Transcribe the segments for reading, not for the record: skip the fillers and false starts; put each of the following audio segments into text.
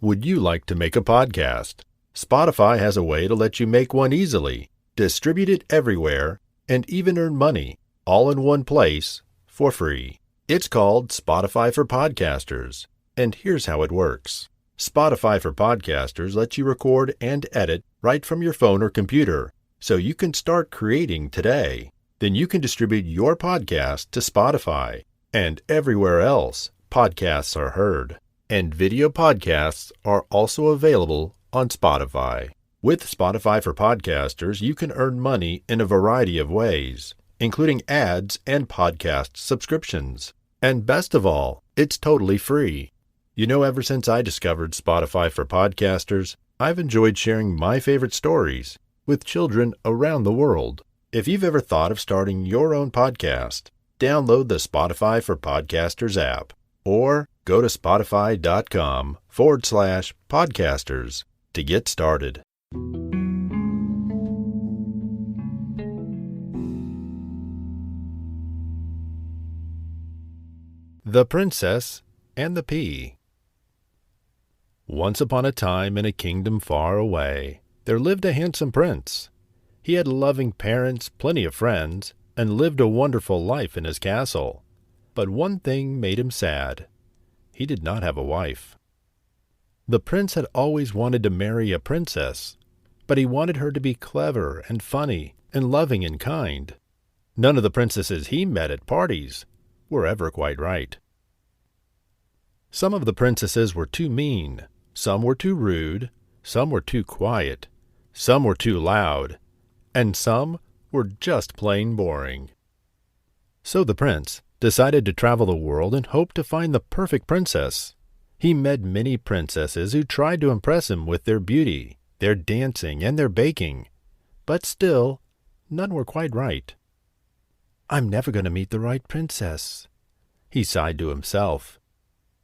Would you like to make a podcast? Spotify has a way to let you make one easily, distribute it everywhere, and even earn money, all in one place, for free. It's called Spotify for Podcasters, and here's how it works. Spotify for Podcasters lets you record and edit right from your phone or computer, so you can start creating today. Then you can distribute your podcast to Spotify, and everywhere else podcasts are heard. And video podcasts are also available on Spotify. With Spotify for Podcasters, you can earn money in a variety of ways, including ads and podcast subscriptions. And best of all, it's totally free. You know, ever since I discovered Spotify for Podcasters, I've enjoyed sharing my favorite stories with children around the world. If you've ever thought of starting your own podcast, download the Spotify for Podcasters app or go to spotify.com/podcasters to get started. The Princess and the Pea. Once upon a time in a kingdom far away, there lived a handsome prince. He had loving parents, plenty of friends, and lived a wonderful life in his castle. But one thing made him sad. He did not have a wife. The prince had always wanted to marry a princess, but he wanted her to be clever and funny and loving and kind. None of the princesses he met at parties were ever quite right. Some of the princesses were too mean, some were too rude, some were too quiet, some were too loud, and some were just plain boring. So the prince decided to travel the world and hoped to find the perfect princess. He met many princesses who tried to impress him with their beauty, their dancing, and their baking, but still, none were quite right. "I'm never going to meet the right princess," he sighed to himself.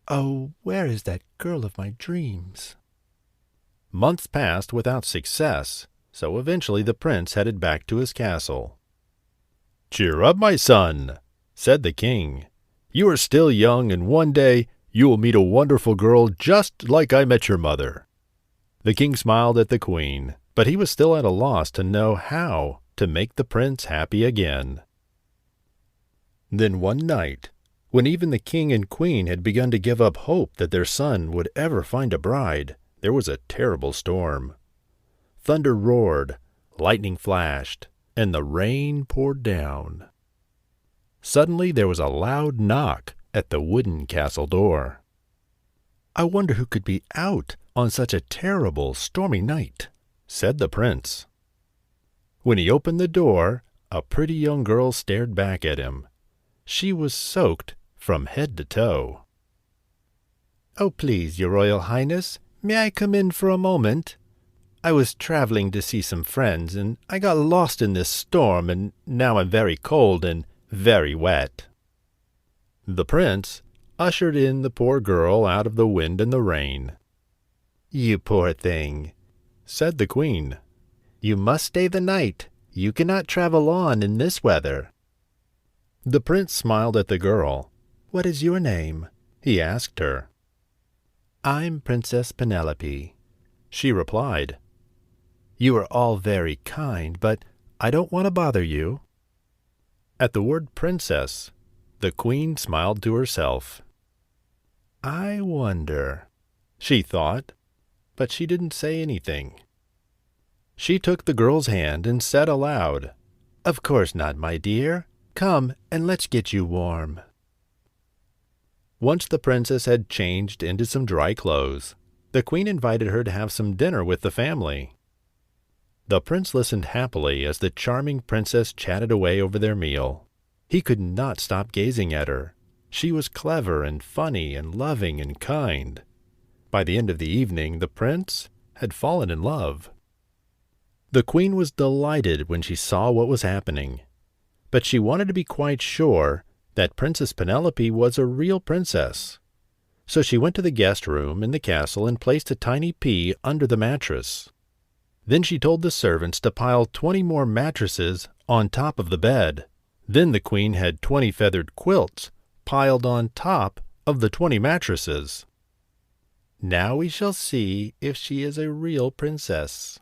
"Oh, where is that girl of my dreams?" Months passed without success, so eventually the prince headed back to his castle. "Cheer up, my son," said the king. "You are still young, and one day you will meet a wonderful girl just like I met your mother." The king smiled at the queen, but he was still at a loss to know how to make the prince happy again. Then one night, when even the king and queen had begun to give up hope that their son would ever find a bride, there was a terrible storm. Thunder roared, lightning flashed, and the rain poured down. Suddenly there was a loud knock at the wooden castle door. "I wonder who could be out on such a terrible, stormy night," said the prince. When he opened the door, a pretty young girl stared back at him. She was soaked from head to toe. "Oh, please, Your Royal Highness, may I come in for a moment? I was traveling to see some friends, and I got lost in this storm, and now I'm very cold and very wet." The prince ushered in the poor girl out of the wind and the rain. "You poor thing," said the queen. "You must stay the night. You cannot travel on in this weather." The prince smiled at the girl. "What is your name?" he asked her. "I'm Princess Penelope," she replied. "You are all very kind, but I don't want to bother you." At the word princess, the queen smiled to herself. "I wonder," she thought, but she didn't say anything. She took the girl's hand and said aloud, "Of course not, my dear. Come and let's get you warm." Once the princess had changed into some dry clothes, the queen invited her to have some dinner with the family. The prince listened happily as the charming princess chatted away over their meal. He could not stop gazing at her. She was clever and funny and loving and kind. By the end of the evening, the prince had fallen in love. The queen was delighted when she saw what was happening, but she wanted to be quite sure that Princess Penelope was a real princess. So she went to the guest room in the castle and placed a tiny pea under the mattress. Then she told the servants to pile 20 more mattresses on top of the bed. Then the queen had 20 feathered quilts piled on top of the 20 mattresses. "Now we shall see if she is a real princess,"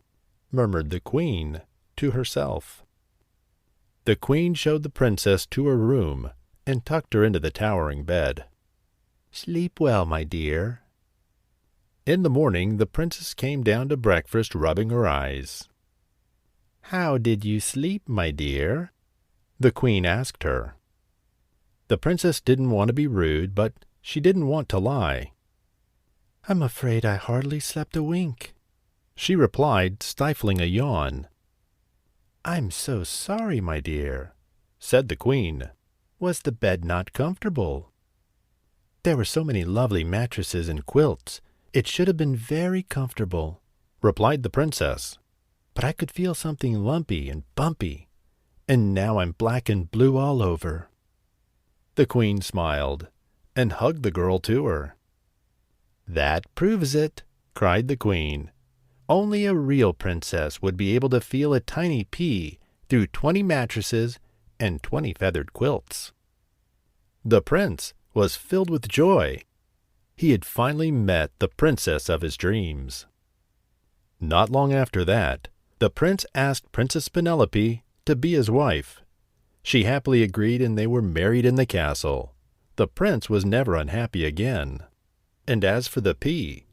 murmured the queen to herself. The queen showed the princess to her room and tucked her into the towering bed. "Sleep well, my dear." In the morning the princess came down to breakfast rubbing her eyes. "How did you sleep, my dear?" the queen asked her. The princess didn't want to be rude, but she didn't want to lie. "I'm afraid I hardly slept a wink," she replied, stifling a yawn. "I'm so sorry, my dear," said the queen. "Was the bed not comfortable?" "There were so many lovely mattresses and quilts. It should have been very comfortable," replied the princess. "But I could feel something lumpy and bumpy, and now I'm black and blue all over." The queen smiled and hugged the girl to her. "That proves it," cried the queen. "Only a real princess would be able to feel a tiny pea through 20 mattresses and 20 feathered quilts." The prince was filled with joy. He had finally met the princess of his dreams. Not long after that, the prince asked Princess Penelope to be his wife. She happily agreed, and they were married in the castle. The prince was never unhappy again. And as for the pea,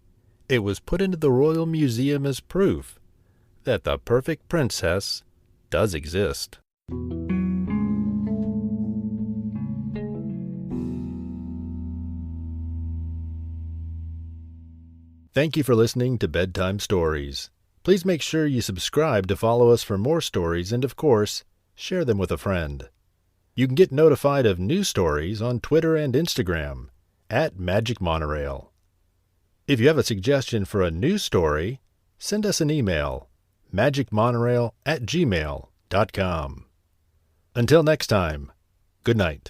it was put into the royal museum as proof that the perfect princess does exist. Thank you for listening to Bedtime Stories. Please make sure you subscribe to follow us for more stories and, of course, share them with a friend. You can get notified of new stories on Twitter and Instagram @MagicMonorail. If you have a suggestion for a new story, send us an email, magicmonorail@gmail.com. Until next time, good night.